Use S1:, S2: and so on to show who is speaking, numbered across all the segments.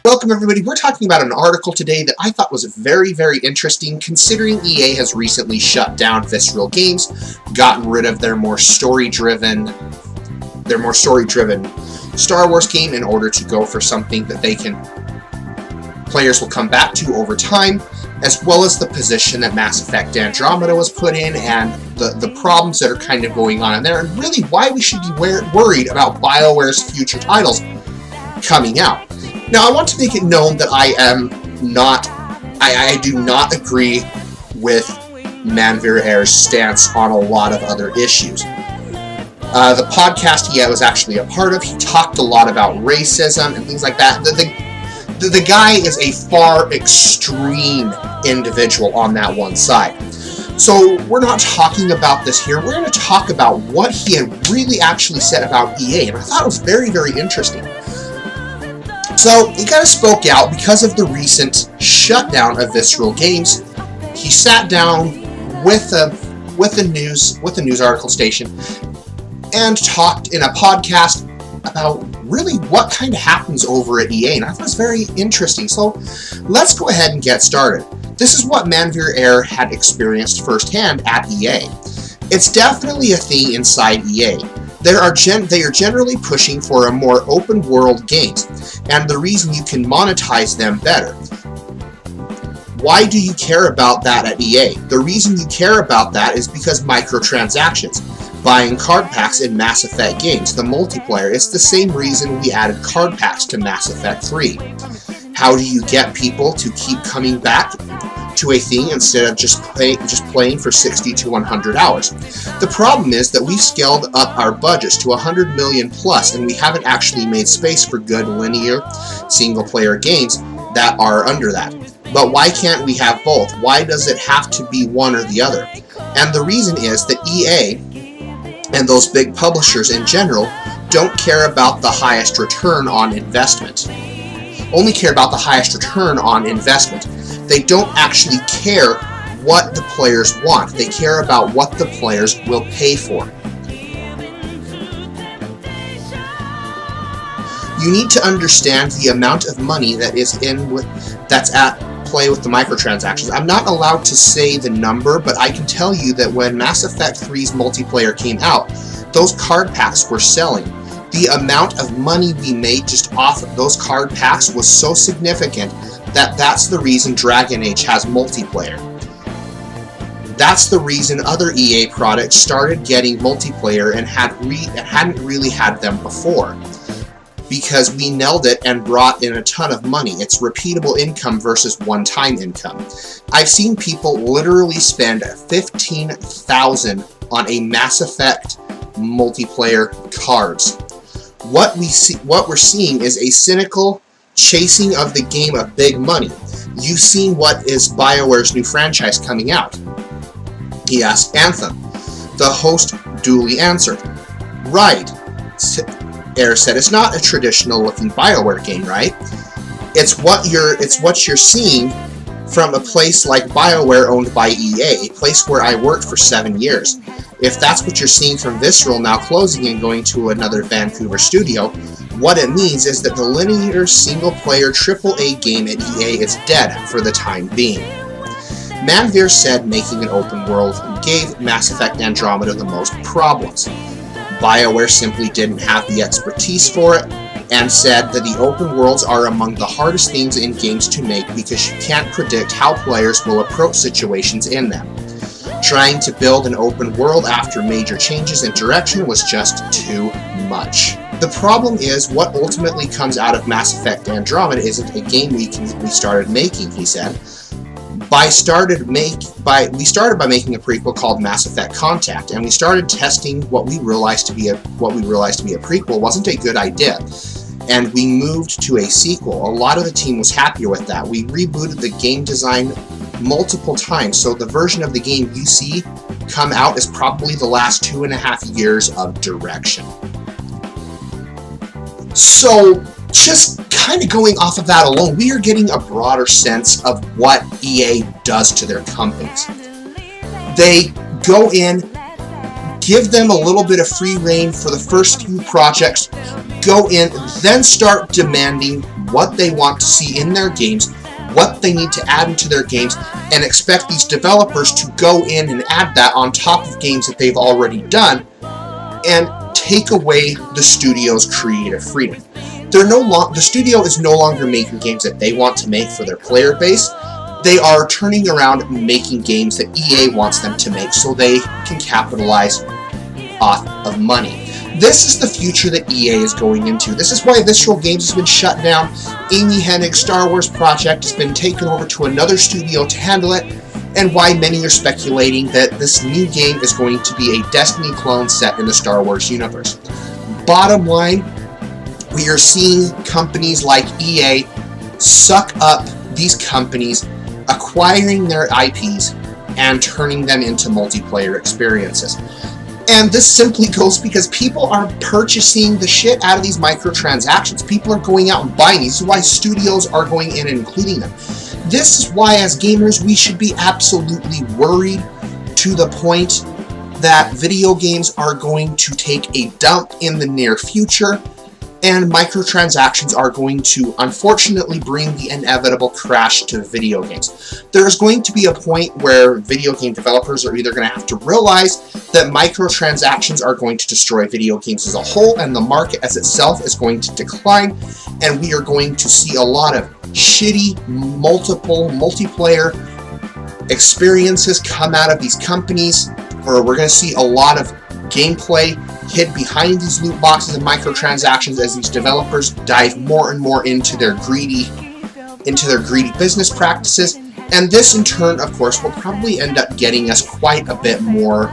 S1: Welcome everybody. We're talking about an article today that I thought was very, very interesting considering EA has recently shut down Visceral Games, gotten rid of their more story-driven Star Wars game in order to go for something that players will come back to over time, as well as the position that Mass Effect Andromeda was put in and the problems that are kind of going on in there, and really why we should be worried about BioWare's future titles coming out. Now, I want to make it known that I do not agree with BioWare's stance on a lot of other issues. The podcast he was actually a part of, he talked a lot about racism and things like that. The guy is a far extreme individual on that one side. So we're not talking about this here. We're going to talk about what he had really actually said about EA, and I thought it was very, very interesting. So he kind of spoke out because of the recent shutdown of Visceral Games. He sat down with the news article station and talked in a podcast about really what kind of happens over at EA, and I thought it was very interesting. So let's go ahead and get started. This is what BioWare had experienced firsthand at EA. It's definitely a thing inside EA. They are generally pushing for a more open world games, and the reason you can monetize them better. Why do you care about that at EA? The reason you care about that is because microtransactions. Buying card packs in Mass Effect games, the multiplayer, it's the same reason we added card packs to Mass Effect 3. How do you get people to keep coming back to a thing instead of just playing for 60 to 100 hours? The problem is that we've scaled up our budgets to 100 million plus, and we haven't actually made space for good linear single-player games that are under that. But why can't we have both? Why does it have to be one or the other? And the reason is that EA and those big publishers in general don't care about the highest return on investment. Only care about the highest return on investment. They don't actually care what the players want. They care about what the players will pay for. You need to understand the amount of money that that's at play with the microtransactions. I'm not allowed to say the number, but I can tell you that when Mass Effect 3's multiplayer came out, those card packs were selling. The amount of money we made just off of those card packs was so significant that that's the reason Dragon Age has multiplayer. That's the reason other EA products started getting multiplayer and hadn't really had them before. Because we nailed it and brought in a ton of money. It's repeatable income versus one-time income. I've seen people literally spend $15,000 on a Mass Effect multiplayer cards. What we're seeing is a cynical chasing of the game of big money. You've seen what is BioWare's new franchise coming out. He asked Anthem. The host duly answered, "Right." Air said, "It's not a traditional looking BioWare game, right? It's what you're seeing from a place like BioWare owned by EA, a place where I worked for 7 years. If that's what you're seeing from Visceral now closing and going to another Vancouver studio, what it means is that the linear single-player AAA game at EA is dead for the time being." BioWare said making an open world gave Mass Effect Andromeda the most problems. BioWare simply didn't have the expertise for it, and said that the open worlds are among the hardest things in games to make because you can't predict how players will approach situations in them. Trying to build an open world after major changes in direction was just too much. The problem is what ultimately comes out of Mass Effect Andromeda isn't a game we started making, he said. We started by making a prequel called Mass Effect Contact, and we started testing what we realized to be a prequel wasn't a good idea, and we moved to a sequel. A lot of the team was happier with that. We rebooted the game design multiple times, so the version of the game you see come out is probably the last 2.5 years of direction. So, just kind of going off of that alone, we are getting a broader sense of what EA does to their companies. They go in, give them a little bit of free reign for the first few projects, go in, then start demanding what they want to see in their games, what they need to add into their games, and expect these developers to go in and add that on top of games that they've already done, and take away the studio's creative freedom. The studio is no longer making games that they want to make for their player base. They are turning around and making games that EA wants them to make so they can capitalize off of money. This is the future that EA is going into. This is why Visceral Games has been shut down. Amy Hennig's Star Wars project has been taken over to another studio to handle it, and why many are speculating that this new game is going to be a Destiny clone set in the Star Wars universe. Bottom line, we are seeing companies like EA suck up these companies, acquiring their IPs, and turning them into multiplayer experiences. And this simply goes because people are purchasing the shit out of these microtransactions. People are going out and buying these. This is why studios are going in and including them. This is why, as gamers, we should be absolutely worried to the point that video games are going to take a dump in the near future, and microtransactions are going to, unfortunately, bring the inevitable crash to video games. There is going to be a point where video game developers are either going to have to realize that microtransactions are going to destroy video games as a whole, and the market as itself is going to decline, and we are going to see a lot of shitty, multiplayer experiences come out of these companies, or we're going to see a lot of gameplay hid behind these loot boxes and microtransactions as these developers dive more and more into their greedy business practices. And this in turn, of course, will probably end up getting us quite a bit more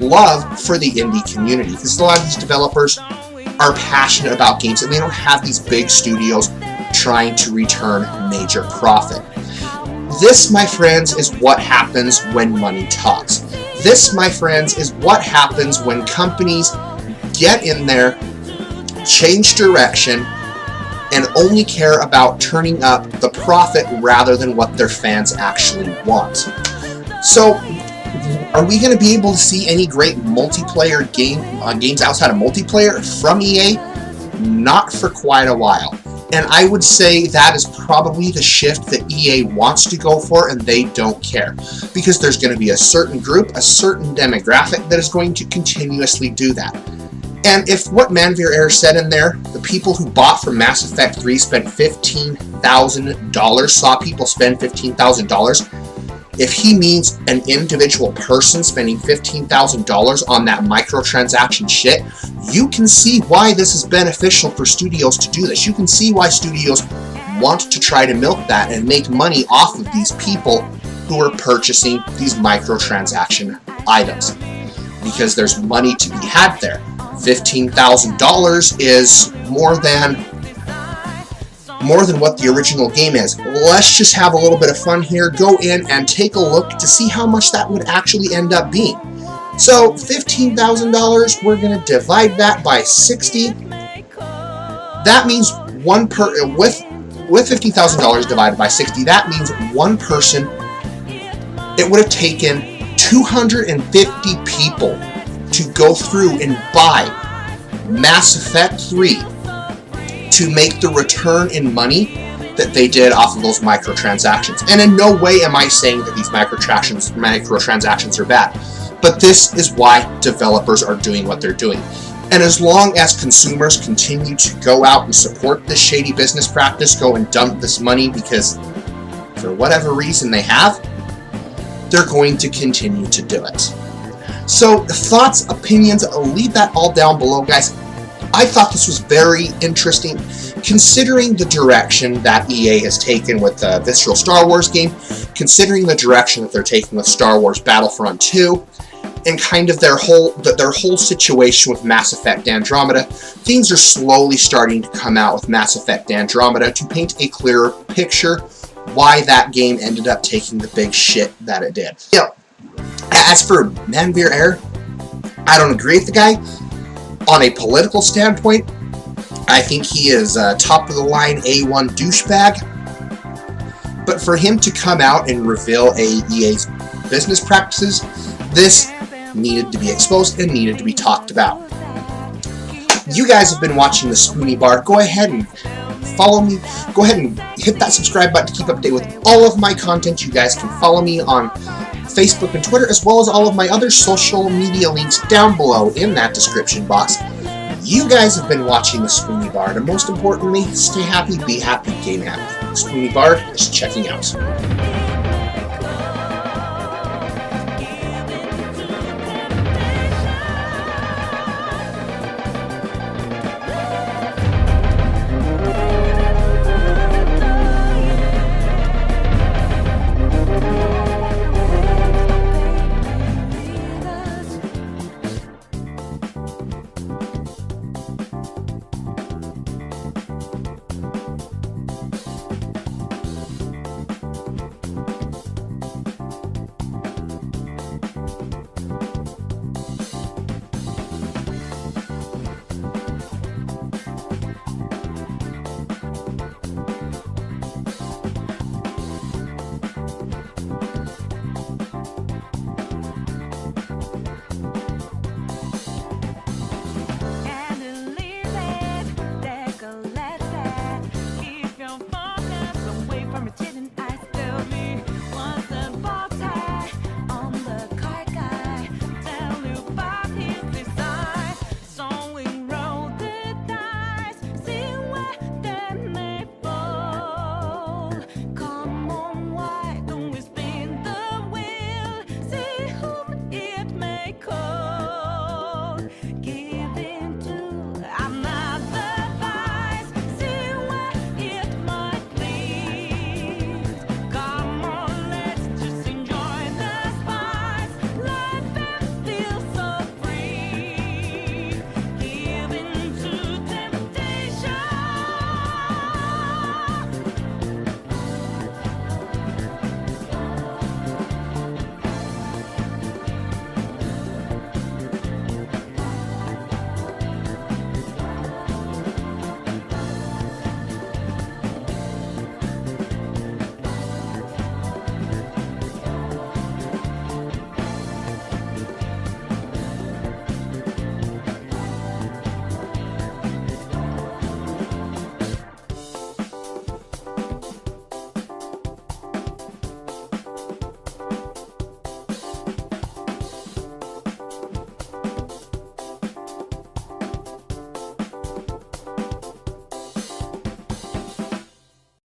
S1: love for the indie community, because a lot of these developers are passionate about games and they don't have these big studios trying to return major profit. This, my friends, is what happens when money talks. This, my friends, is what happens when companies get in there, change direction, and only care about turning up the profit rather than what their fans actually want. So, are we going to be able to see any great multiplayer games outside of multiplayer from EA? Not for quite a while. And I would say that is probably the shift that EA wants to go for, and they don't care. Because there's going to be a certain group, a certain demographic that is going to continuously do that. And if what BioWare said in there, the people who bought from Mass Effect 3 spent $15,000, saw people spend $15,000, if he means an individual person spending $15,000 on that microtransaction shit, you can see why this is beneficial for studios to do this. You can see why studios want to try to milk that and make money off of these people who are purchasing these microtransaction items. Because there's money to be had there. $15,000 is more than what the original game is. Let's just have a little bit of fun here. Go in and take a look to see how much that would actually end up being. So $15,000, we're going to divide that by 60. That means with $15,000 divided by 60, that means one person, it would have taken 250 people to go through and buy Mass Effect 3 to make the return in money that they did off of those microtransactions. And in no way am I saying that these microtransactions are bad, but this is why developers are doing what they're doing. And as long as consumers continue to go out and support this shady business practice, go and dump this money because for whatever reason they have, they're going to continue to do it. So thoughts, opinions, leave that all down below, guys. I thought this was very interesting, considering the direction that EA has taken with the Visceral Star Wars game, considering the direction that they're taking with Star Wars Battlefront 2, and kind of their whole situation with Mass Effect Andromeda. Things are slowly starting to come out with Mass Effect Andromeda to paint a clearer picture why that game ended up taking the big shit that it did. As for BioWare, I don't agree with the guy. On a political standpoint, I think he is top of the line A1 douchebag. But for him to come out and reveal EA's business practices, this needed to be exposed and needed to be talked about. You guys have been watching the Spoony Bar. Go ahead and follow me. Go ahead and hit that subscribe button to keep up to date with all of my content. You guys can follow me on Facebook and Twitter, as well as all of my other social media links down below in that description box. You guys have been watching the Spoony Bard, and most importantly, stay happy, be happy, game happy. Spoony Bard is checking out.